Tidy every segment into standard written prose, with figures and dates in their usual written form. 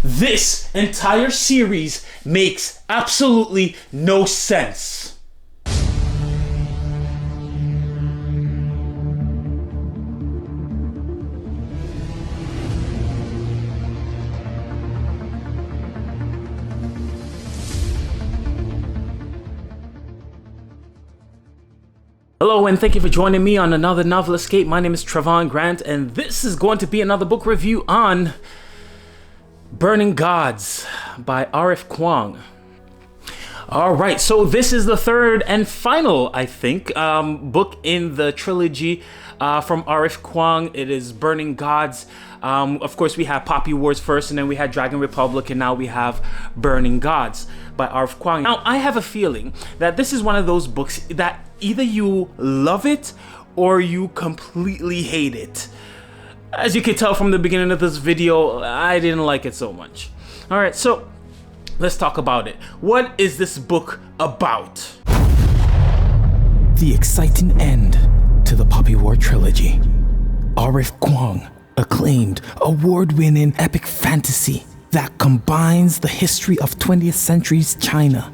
This entire series makes absolutely no sense. Hello and thank you for joining me on another Novel Escape. My name is Trevon Grant and this is going to be another book review on Burning Gods by R.F. Kuang. Alright, so this is the third and final, I think, book in the trilogy from R.F. Kuang. It is Burning Gods. Of course, we have Poppy Wars first, and then we had Dragon Republic, and now we have Burning Gods by R.F. Kuang. Now, I have a feeling that this is one of those books that either you love it or you completely hate it. As you can tell from the beginning of this video, I didn't like it so much. Alright, so let's talk about it. What is this book about? The exciting end to the Poppy War trilogy. R.F. Kuang, acclaimed, award-winning epic fantasy that combines the history of 20th century's China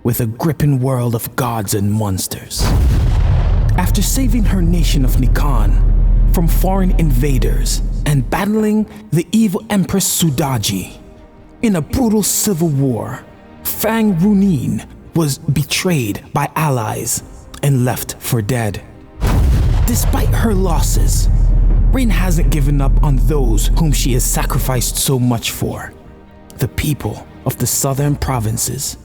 with a gripping world of gods and monsters. After saving her nation of Nikan from foreign invaders and battling the evil Empress Sudaji in a brutal civil war, Fang Runin was betrayed by allies and left for dead. Despite her losses, Rin hasn't given up on those whom she has sacrificed so much for, the people of the southern provinces,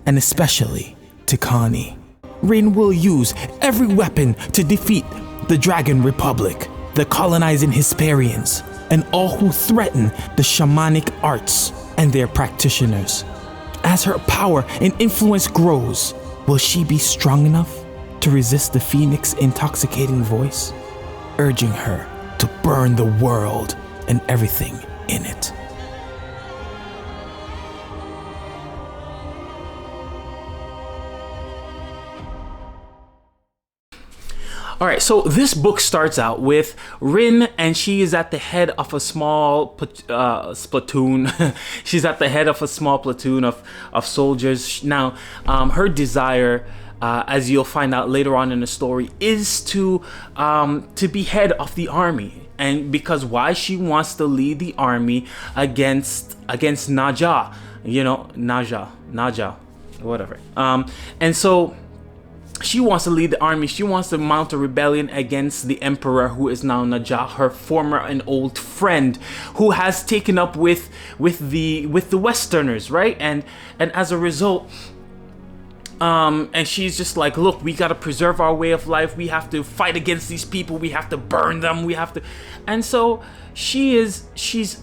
and especially Tikani. Rin will use every weapon to defeat the Dragon Republic, the colonizing Hesperians, and all who threaten the shamanic arts and their practitioners. As her power and influence grows, will she be strong enough to resist the Phoenix's intoxicating voice, urging her to burn the world and everything in it? Alright, so this book starts out with Rin, and she is at the head of a small platoon. She's at the head of a small platoon of soldiers. Now, her desire, as you'll find out later on in the story, is to be head of the army. And because why? She wants to lead the army against Naja. You know, Naja, whatever. And so she wants to lead the army. She wants to mount a rebellion against the emperor, who is now Naja, her former and old friend, who has taken up with the Westerners, right? And as a result, and she's just like, look, we gotta preserve our way of life. We have to fight against these people. We have to burn them. We have to, and so she's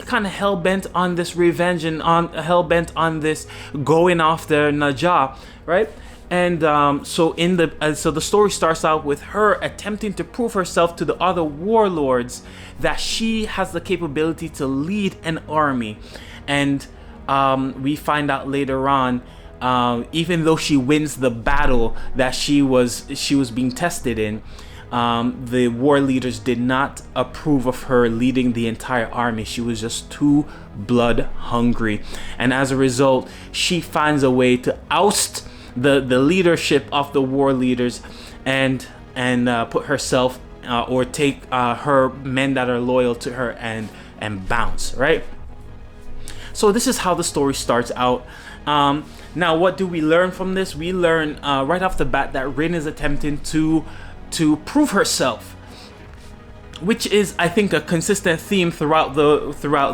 kind of hell bent on this revenge and hell bent on this going after Naja, right? And so the story starts out with her attempting to prove herself to the other warlords that she has the capability to lead an army. And we find out later on, even though she wins the battle that she was being tested in, the war leaders did not approve of her leading the entire army. She was just too blood hungry, and as a result, she finds a way to oust the leadership of the war leaders and put herself or take her men that are loyal to her and bounce, right? So this is how the story starts out. Now, what do we learn from this? We learn right off the bat that Rin is attempting to prove herself, which is, I think, a consistent theme throughout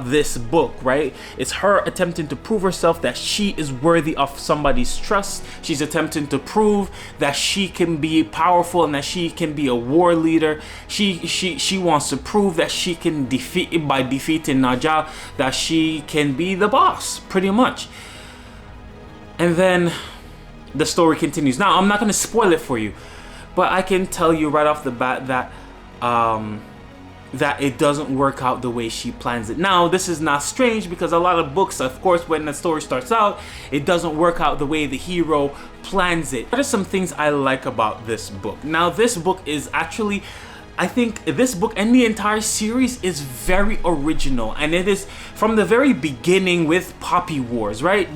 this book, right? It's her attempting to prove herself that she is worthy of somebody's trust. She's attempting to prove that she can be powerful and that she can be a war leader. She wants to prove that she can by defeating Naja, that she can be the boss, pretty much. And then the story continues. Now, I'm not going to spoil it for you, but I can tell you right off the bat that it doesn't work out the way she plans it. Now, this is not strange because a lot of books, of course, when the story starts out, it doesn't work out the way the hero plans it. What are some things I like about this book? Now, this book is actually I think this book and the entire series is very original, and it is from the very beginning with Poppy Wars, right?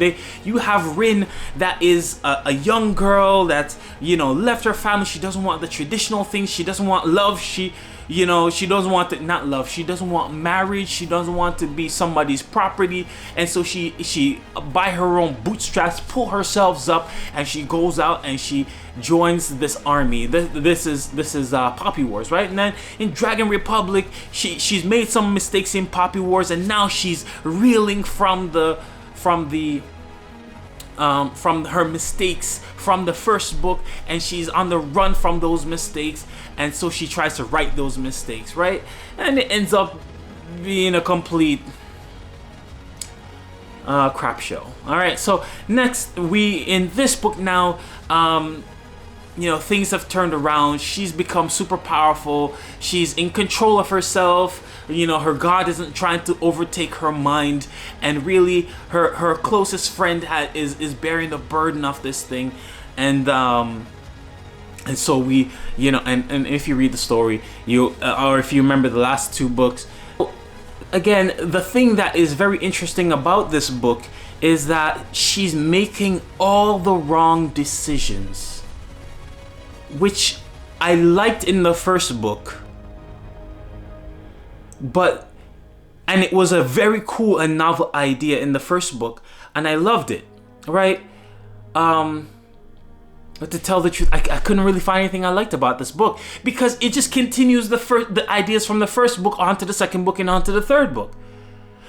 You have Rin, that is a young girl that, you know, left her family. She doesn't want the traditional things. She doesn't want love. She doesn't want to, not love. She doesn't want marriage. She doesn't want to be somebody's property, and so she by her own bootstraps pull herself up, and she goes out and she joins this army. This is Poppy Wars, right? And then in Dragon Republic, she's made some mistakes in Poppy Wars, and now she's reeling from her mistakes from the first book, and she's on the run from those mistakes, and so she tries to right those mistakes, right? And it ends up being a complete crap show. All right, so next, in this book now, you know, things have turned around. She's become super powerful. She's in control of herself. You know, her god isn't trying to overtake her mind, and really her closest friend is bearing the burden of this thing, and so we, you know, and if you read the story, or if you remember the last two books, again, the thing that is very interesting about this book is that she's making all the wrong decisions, which I liked in the first book. And it was a very cool and novel idea in the first book, and I loved it, right? But to tell the truth, I couldn't really find anything I liked about this book, because it just continues the ideas from the first book onto the second book and onto the third book.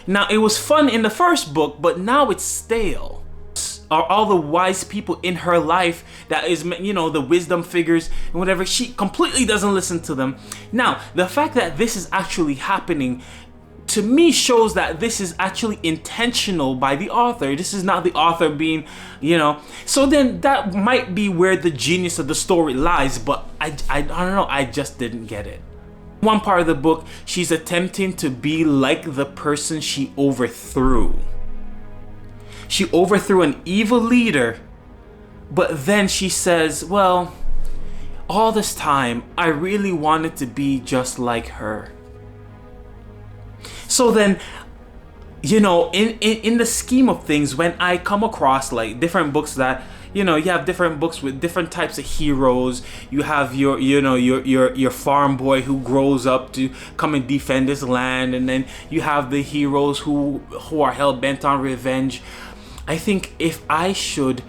Now, it was fun in the first book, but now it's stale. Are all the wise people in her life, that is, you know, the wisdom figures and whatever, she completely doesn't listen to them. Now, the fact that this is actually happening, to me, shows that this is actually intentional by the author. This is not the author being, you know, so then that might be where the genius of the story lies, but I don't know, I just didn't get it. One part of the book, she's attempting to be like the person she overthrew. She overthrew an evil leader, but then she says, well, all this time, I really wanted to be just like her. So then, you know, in the scheme of things, when I come across like different books that, you know, you have different books with different types of heroes. You have your farm boy who grows up to come and defend his land, and then you have the heroes who are hell bent on revenge. I think if I should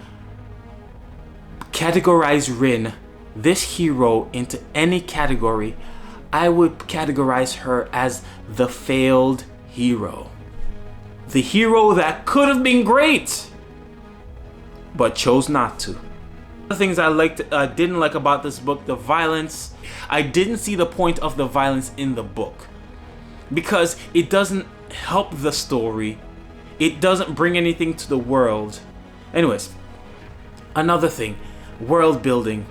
categorize Rin, this hero, into any category, I would categorize her as the failed hero. The hero that could have been great, but chose not to. The things I didn't like about this book, the violence. I didn't see the point of the violence in the book, because it doesn't help the story. It doesn't bring anything to the world. Anyways, another thing, world building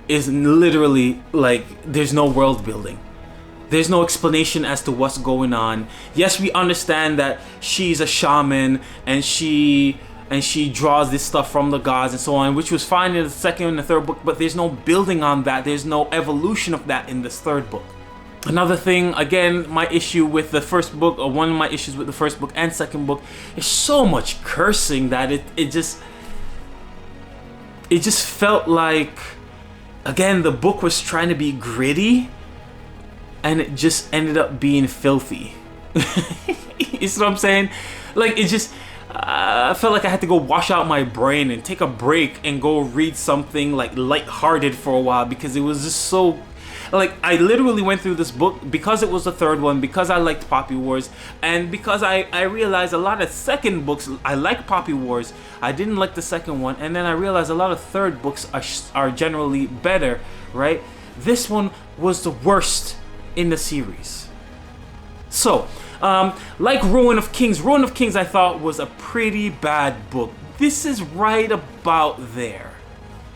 is literally like, there's no world building. There's no explanation as to what's going on. Yes, we understand that she's a shaman and she draws this stuff from the gods and so on, which was fine in the second and the third book, but there's no building on that. There's no evolution of that in this third book. Another thing, again, my issue with the first book, or one of my issues with the first book and second book, is so much cursing that it just felt like, again, the book was trying to be gritty, and it just ended up being filthy. You see what I'm saying? Like, it just, I felt like I had to go wash out my brain and take a break and go read something like lighthearted for a while, because it was just so, like, I literally went through this book because it was the third one, because I liked Poppy Wars, and because I realized a lot of second books, I like Poppy Wars, I didn't like the second one, and then I realized a lot of third books are generally better, right? This one was the worst in the series. So, like Ruin of Kings I thought was a pretty bad book. This is right about there,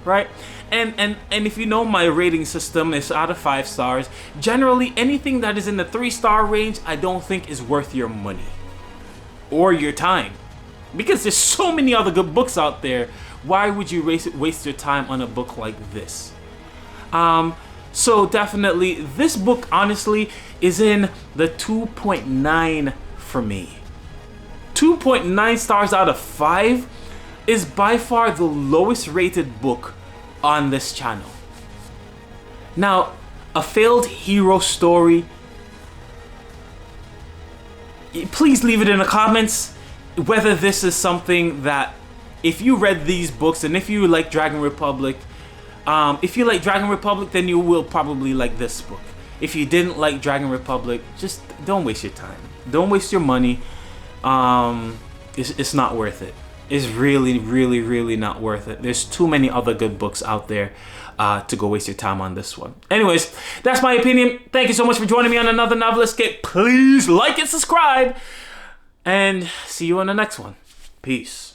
right? And if you know, my rating system is out of 5 stars. Generally, anything that is in the 3-star range, I don't think is worth your money or your time, because there's so many other good books out there. Why would you waste your time on a book like this? So definitely, this book honestly is in the 2.9 for me. 2.9 stars out of 5 is by far the lowest rated book on this channel. Now, a failed hero story, please leave it in the comments whether this is something that, if you read these books and if you like Dragon Republic, then you will probably like this book. If you didn't like Dragon Republic, just don't waste your time. Don't waste your money. It's not worth it. It's really, really, really not worth it. There's too many other good books out there to go waste your time on this one. Anyways, that's my opinion. Thank you so much for joining me on another Noveliscape. Please like and subscribe. And see you on the next one. Peace.